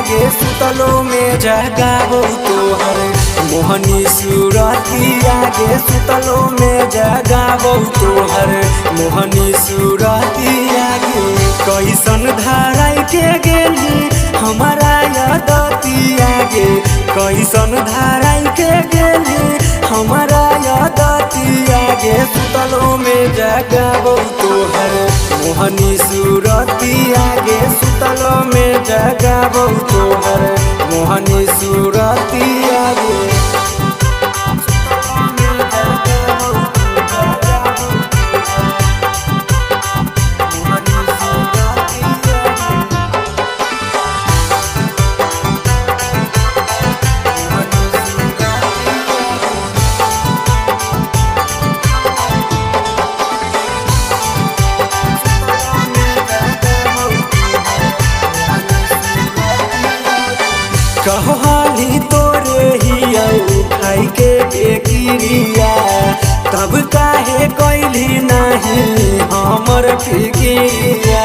आगे सुतलो में जगाबो तोहर मोहनी सूरती आगे सुतलो में जगाबो तोहर मोहनी सूरती आगे कैसन धाराई के गेली हमारा यादती आगे कैसन धाराई के गेली हमारा यादती आगे सुतलो में जगाबो तोहर मोहनी सूरती आगे सुतलो में जगाबो तोहर मोहनी सूरती आगे कहो हाली तोरे ही खाई के किरिया तब काहे कैली नहीं हमर फिकिरिया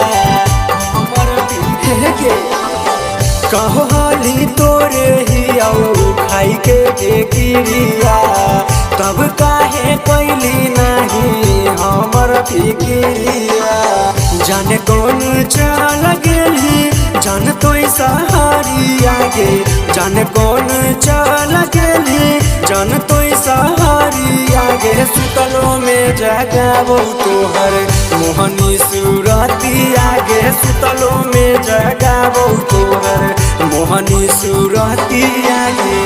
कहो हाली तोरे ही खाई के किरिया तब काहे कैली नहीं हमर फिकिरिया जाने कौन चल गेली जान तो सहारी आगे जान कौन चल गेली जान तो सहारी आगे सुतलो में जगाबो तोहर मोहनी सूरती आगे सुतलो में जगाबो तोहर मोहनी सूरती आगे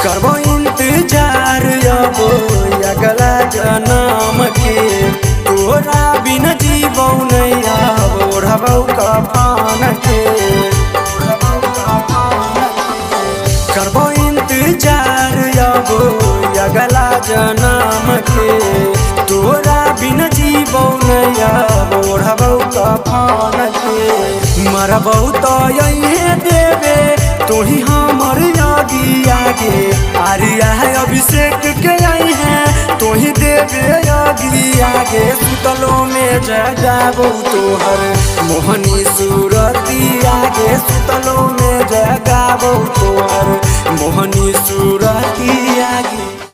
करबो इंतजार अब अगला जन्म के तोरा बिन जीवो नहीं अब ओढ़बो कफन के करबो इंतजार अब अगला जन्म के तोरा बिन जीवो नहीं अब ओढ़बो कफन के मरबो तो यही देवे तू ही हमर यादी आगे आरिया है अभिषेक के आई है तू ही देवे यादी आगे सुतलो में जगाबो तोहर मोहनी सूरती आगे सुतलो में जगाबो तोहर मोहनी सूरती आगे।